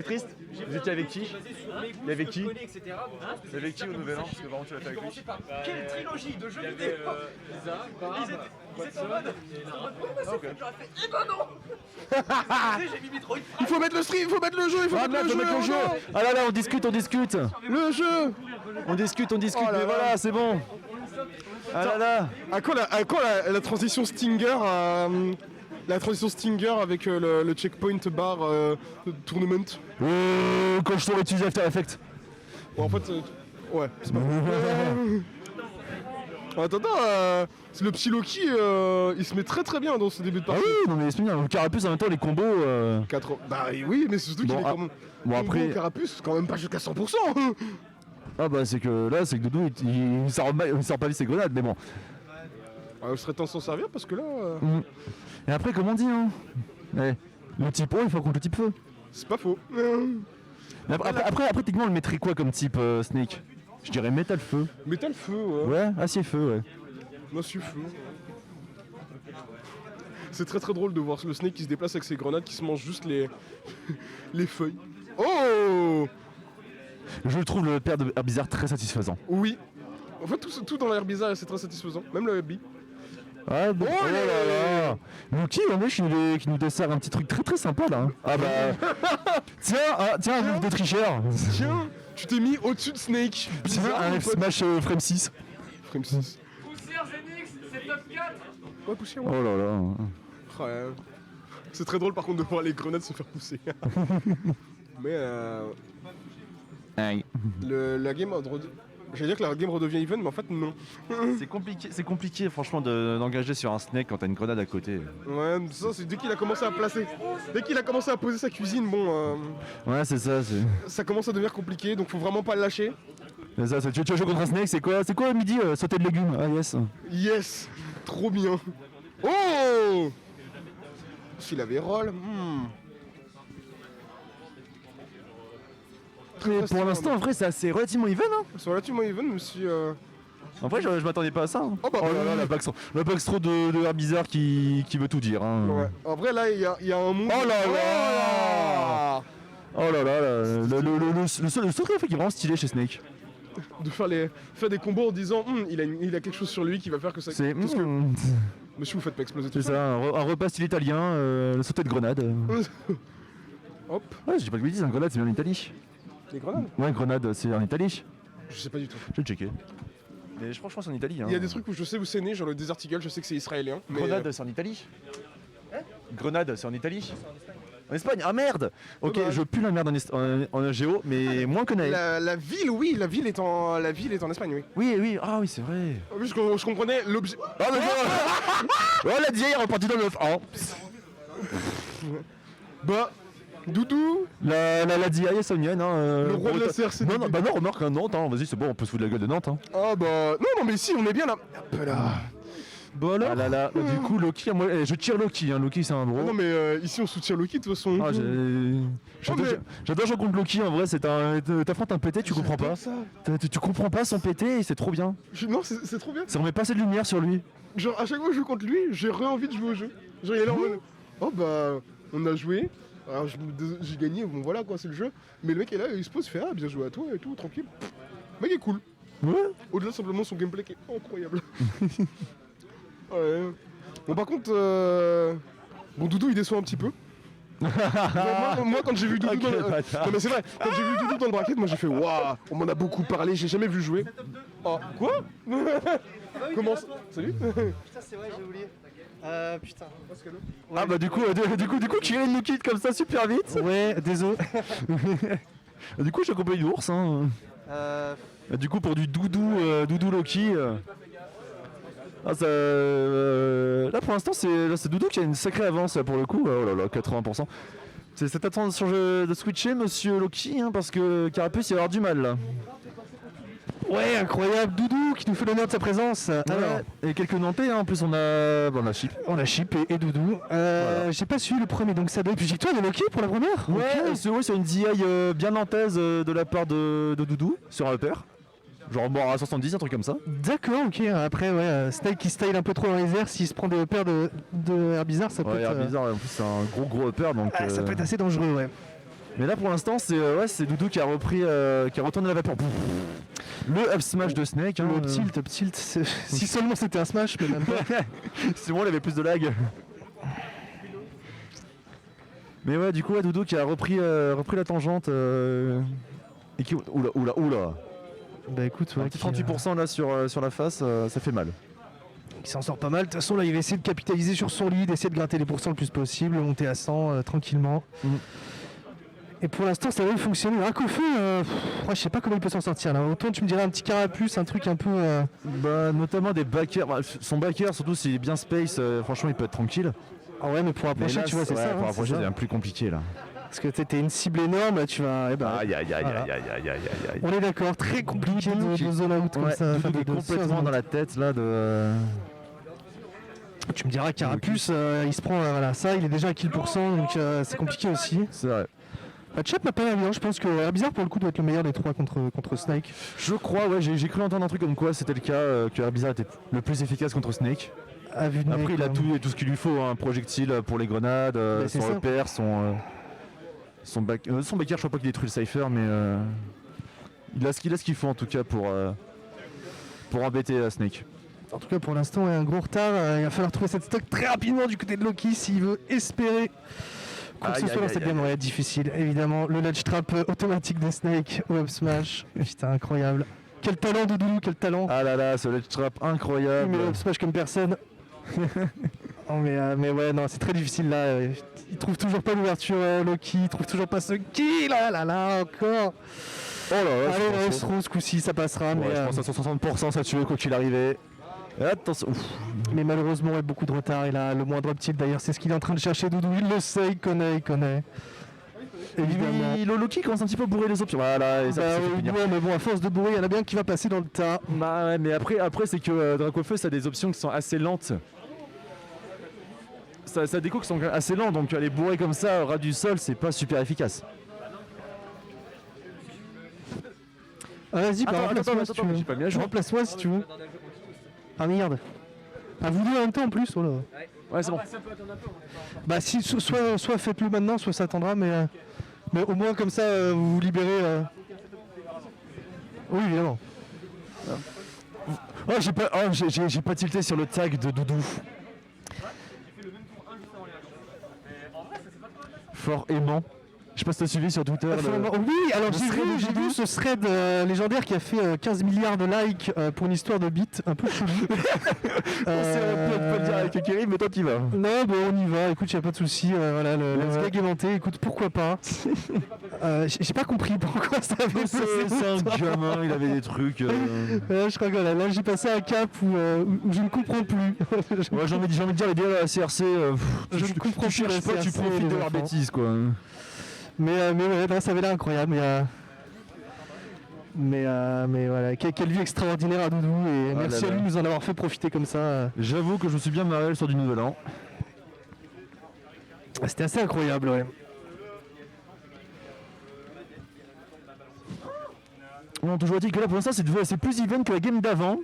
Triste. Vous étiez avec qui? Il y avait qui? Il y avait qui au Nouvel An? Parce que vraiment tu l'as fait avec lui. Quelle trilogie de jeux vidéo? Ils étaient en mode. J'aurais fait. Eh ben non! J'ai mis Metroid. Il faut mettre le stream, il faut mettre le jeu, il faut mettre le jeu. Ah là là, on discute. Le jeu. On discute, Oh là mais là. voilà, c'est bon. Ah là là. À quand la transition Stinger la transition Stinger avec le checkpoint bar tournament? Quand je t'aurais utilisé After Effects. Bon, en fait, ouais, c'est pas Attends, c'est le petit Loki, il se met très bien dans ce début de Ah partie. oui, non mais c'est bien. Le Carapuce en même temps, les combos. Bah oui, mais c'est surtout qu'il est quand même. Bon après. Carapuce, quand même pas jusqu'à 100%. Ah bah c'est que Doudou, il sort pas vite ses grenades, mais bon. Je serais temps de s'en servir parce que là. Et après, comme on dit, hein. Ouais. Le type eau, il faut contre le type feu. C'est pas faux. Mais après, techniquement, on le mettrait quoi comme type Snake? Je dirais métal feu. Métal feu, ouais. Ouais, acier feu, ouais. Moi, je suis feu. C'est très drôle de voir le Snake qui se déplace avec ses grenades qui se mange juste les feuilles. Oh! Je trouve le père de Herbizarre très satisfaisant. Oui. En fait, tout dans l'air bizarre, c'est très satisfaisant. Même le Herbie. Ah bon, oh là là. Loki, en fait, qui nous dessert un petit truc très sympa là. Hein. Ah bah. tiens, un move de tricheur. Tiens, tu t'es mis au-dessus de Snake. Tiens, un F Smash Frame 6. Frame 6. Poussière Zenix, c'est top 4. Ouais, poussière, Oh là là. Ouais. C'est très drôle par contre de voir les grenades se faire pousser. Mais Aïe. la game j'allais dire que la game redevient even, mais en fait non. C'est compliqué franchement d'engager sur un Snake quand t'as une grenade à côté. Ouais, ça c'est dès qu'il a commencé à placer. Dès qu'il a commencé à poser sa cuisine, bon. Ouais, c'est ça. Ça commence à devenir compliqué, donc faut vraiment pas le lâcher. C'est ça, tu veux jouer contre un Snake, c'est quoi midi sauter de légumes? Ah yes. Yes, trop bien. Oh, s'il avait roll. Mais pour l'instant, en vrai, c'est assez relativement even. Hein. C'est relativement even, mais si. En vrai, je m'attendais pas à ça. Hein. Oh bah, là là, la Baxtro de Herbizarre qui veut tout dire. Hein. Ouais. En vrai, là, il y a un monde. Oh là là. Oh là là, le secret fait qu'il est vraiment stylé chez Snake. De faire des combos en disant il a quelque chose sur lui qui va faire que ça. C'est. Monsieur, vous faites pas exploser tout C'est ça, un repas style italien, le sauté de grenade. Hop. Ouais, je dis pas que bêtises, un grenade c'est bien en Italie. Les grenades? Ouais, grenade c'est en Italie. Je sais pas du tout. Je vais le checker. Mais je pense que c'est en Italie. Hein. Il y a des trucs où je sais où c'est né, genre le Desert Eagle, je sais que c'est israélien. Mais Grenade c'est en Italie. Grenade c'est en Italie. En Espagne. Ah merde. Ok, Dommage. je pue la merde en géo, mais moins que Naël. La ville, oui, la ville est en Espagne, oui. Oui, ah oui, c'est vrai. Parce que je comprenais l'objet. Ah mais oh la DIA est repartie dans le 9. Oh. Bah, Doudou. La DIA est saunienne. Hein, Le roi de la CRC. Non, remarque un Nantes, hein. Vas-y, c'est bon, on peut se foutre de la gueule de Nantes. Hein. Ah bah, non, mais si, on est bien là. Hop là. Bon alors. Ah là là, du coup Loki, moi, je tire Loki, hein. Loki c'est un gros. Ah non mais ici on soutient Loki de toute façon. Ah, j'adore jouer contre Loki en vrai, t'affrontes un PT, tu comprends pas. Tu comprends pas son PT et c'est trop bien. Non, c'est trop bien. Ça remet pas assez de lumière sur lui. Genre à chaque fois que je joue contre lui, j'ai envie de jouer au jeu. Genre il est là en mode oh bah on a joué, alors j'ai gagné, bon voilà quoi c'est le jeu. Mais le mec est là, il se pose, il fait ah bien joué à toi et tout, tranquille. Le mec est cool. Ouais. Au-delà simplement son gameplay qui est incroyable. Ouais. Bon par contre, bon Doudou il déçoit un petit peu. moi quand j'ai vu Doudou Okay, non mais c'est vrai, quand j'ai vu Doudou dans le bracket, moi j'ai fait waouh, on m'en a beaucoup parlé, j'ai jamais vu jouer. Oh quoi? Comment ça? Salut. Putain c'est vrai j'ai oublié. Putain. Ah bah du coup Kirin nous quitte comme ça super vite. Ouais, désolé. Du coup j'ai accompagné d'ours hein. Du coup pour du Doudou Loki. Ah, ça, là pour l'instant c'est Doudou qui a une sacrée avance pour le coup, oh là là 80%. C'est cette attention de switcher monsieur Loki hein, parce que Carapuce il va avoir du mal là. Ouais incroyable Doudou qui nous fait l'honneur de sa présence. Alors, et quelques Nantais hein, en plus on a Chip. On a Chip et Doudou. Voilà. J'ai pas su le premier donc ça doit être victoire de Loki pour la première. Ouais, Okay. c'est une DI bien nantaise de la part de Doudou sur un upper. Genre mort à 70, un truc comme ça. D'accord, ok. Après, ouais, Snake qui style un peu trop dans les airs, s'il se prend des paires de Herbizarre, ça peut être. Herbizarre, en plus c'est un gros upper donc. Ça peut être assez dangereux, ouais. Mais là pour l'instant c'est Doudou qui a retourné la vapeur. Le up smash de Snake. Le up tilt, si seulement c'était un smash, mais même pas. C'est bon, il avait plus de lag. Mais ouais, du coup, Doudou qui a repris la tangente et qui... Oula. Bah écoute, ouais, un petit 38% là sur la face, ça fait mal. Il s'en sort pas mal. De toute façon, là, il va essayer de capitaliser sur son lead, essayer de gratter les pourcents le plus possible, monter à 100 tranquillement. Et pour l'instant, ça va fonctionner. Un Kofu, je sais pas comment il peut s'en sortir là. Autant tu me dirais un petit carapuce, un truc un peu. Notamment des backers. Son backer, surtout s'il est bien space, franchement, il peut être tranquille. Ah ouais, mais pour approcher, tu vois, c'est ça. Pour approcher, c'est un plus compliqué là. Parce que t'es une cible énorme, là, tu vas. Aïe. On est d'accord, très compliqué de zone out comme ça. Doudou est complètement dans la tête là de. Tu me diras Carapuce, il se prend ça, il est déjà à kill %, donc c'est compliqué aussi. C'est vrai. Chap n'a pas l'air bien, je pense que Herbizarre pour le coup doit être le meilleur des trois contre Snake. Je crois, ouais, j'ai cru entendre un truc comme quoi c'était le cas, que Herbizarre était le plus efficace contre Snake. Après il a tout ce qu'il lui faut, un projectile pour les grenades, son repère, son backer, je crois pas qu'il détruit le Cypher, mais il a ce qu'il faut en tout cas pour embêter Snake. En tout cas pour l'instant il y a un gros retard, il va falloir trouver cette stock très rapidement du côté de Loki s'il veut espérer quoi que ce soit dans cette game. Ouais, difficile évidemment, le ledge trap automatique des Snake au up smash, putain incroyable. Quel talent de Doudou, quel talent. Ah là là, ce ledge trap incroyable. Mais up smash comme personne. mais ouais non c'est très difficile là, il trouve toujours pas l'ouverture Loki, il trouve toujours pas ce kill, là encore. Oh là là, allez ce coup-ci ça passera, ouais, mais je pense à 60% ça tuait quoi qu'il arrivait. Attention. Ouf. Mais malheureusement il y a beaucoup de retard et là le moindre petit d'ailleurs c'est ce qu'il est en train de chercher. Doudou il le sait, il connaît. Évidemment. Le Loki commence un petit peu à bourrer les options. Voilà, et ça ouais, mais bon à force de bourrer il y en a bien qui va passer dans le tas. Bah ouais, mais après c'est que Dracofeu ça a des options qui sont assez lentes. Ça a des coups qui sont assez lents, donc les bourrer comme ça au ras du sol c'est pas super efficace. Ah vas-y, remplace-moi si tu veux. J'ai pas bien joué. Remplace-moi si tu veux. Ah merde. Ah vous deux en même temps en plus, oh là. Ouais c'est bon. Bah si, soit faites-le maintenant, soit ça attendra, mais au moins comme ça vous vous libérez. Oui évidemment. Oh j'ai pas tilté sur le tag de Doudou. Fort aimant. Je sais pas si t'as suivi sur Twitter. Oui, alors j'ai vu ce thread légendaire qui a fait 15 milliards de likes pour une histoire de beat un peu chelou. On peut pas le dire avec Kerry, mais toi t'y vas. Non, bon on y va, écoute, y a pas de souci. Voilà, le gag aimanté, écoute, pourquoi pas. J'ai pas compris pourquoi ça avait passé. C'est un gamin, il avait des trucs. Je crois que là j'ai passé un cap où je ne comprends plus. Ouais, j'ai envie de dire les délais à la CRC, je ne comprends plus la CRC, tu profites de leurs bêtises quoi. Mais ouais, non, ça avait l'air incroyable. Mais voilà, quelle vie extraordinaire à Doudou et merci à lui de nous en avoir fait profiter comme ça. J'avoue que je me suis bien marré sur du nouvel an. C'était assez incroyable, ouais. On a toujours dit que là pour l'instant c'est plus even que la game d'avant.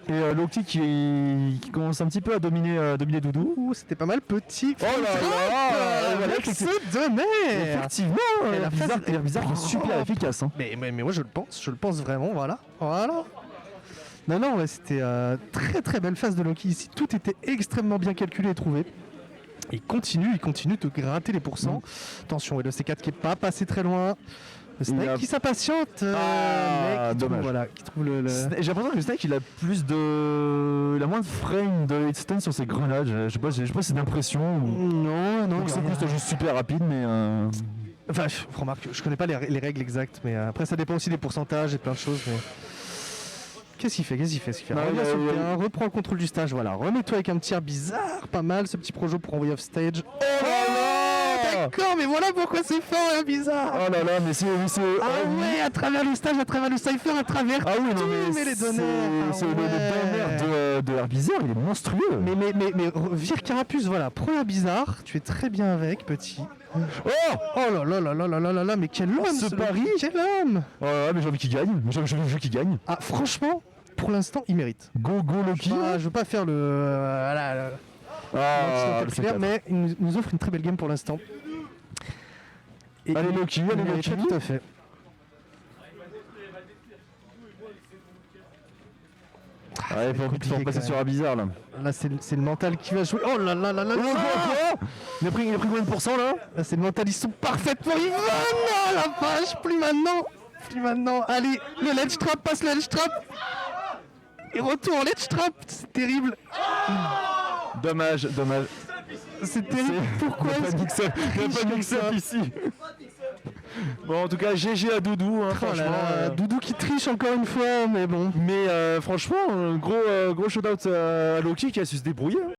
Et Loki qui commence un petit peu à dominer Doudou. Ouh, c'était pas mal petit. Oh là là, c'est donné. Effectivement, Herbizarre qui est super efficace. Hein. Mais moi je le pense vraiment, voilà. Non, ouais, c'était très très belle phase de Loki ici. Tout était extrêmement bien calculé et trouvé. Il continue de gratter les pourcents. Attention, et le C4 qui est pas passé très loin. Le Snake qui s'impatiente, mais qui trouve le... J'ai l'impression que le Snake il a moins de frame de hitstun sur ses grenades. Je sais pas si c'est une impression ou... Non, c'est juste super rapide, mais... Enfin, remarque, je connais pas les règles exactes, mais après ça dépend aussi des pourcentages et plein de choses. Mais... Qu'est-ce qu'il fait Reviens sur le terrain, reprend le contrôle du stage, voilà. Remets-toi avec un petit bizarre, pas mal, ce petit projo pour envoyer off stage. Oh là là, d'accord, mais voilà pourquoi c'est fort, bizarre. Oh là là, mais c'est... Ah ouais, à travers le stage, à travers le cypher, à travers mais les données. C'est le banner de Herbizarre, il est monstrueux. Mais vire Carapuce, voilà, prends bizarre, tu es très bien avec, petit. Oh là là, mais quel homme ce pari. Quel homme. Oh là là, mais j'ai envie qu'il gagne. Qu'il gagne. Ah franchement, pour l'instant, il mérite. Go Loki. Je veux pas faire mais il nous offre une très belle game pour l'instant. Et Allez Loki, il allez méritait Loki. tout à fait. Allez, faut compliqué passer quand sur même. un bizarre là. Là, c'est le mental qui va jouer. Oh là là là là là. Il a pris combien de pourcents là? Là, c'est le mental, ils sont parfaits pour Yvonne. Oh la vache, plus maintenant. Plus maintenant. Allez, le ledge trap, passe le ledge trap. Et retour en ledge trap, c'est terrible. Dommage. C'est terrible. Pourquoi Il n'y a est-ce pas de mix-up, il y a pas de mix-up ici. Bon, en tout cas, GG à Doudou, hein, Oh là franchement. là, Doudou qui triche encore une fois, mais bon. Mais franchement, gros shout-out à Loki qui a su se débrouiller. Hein.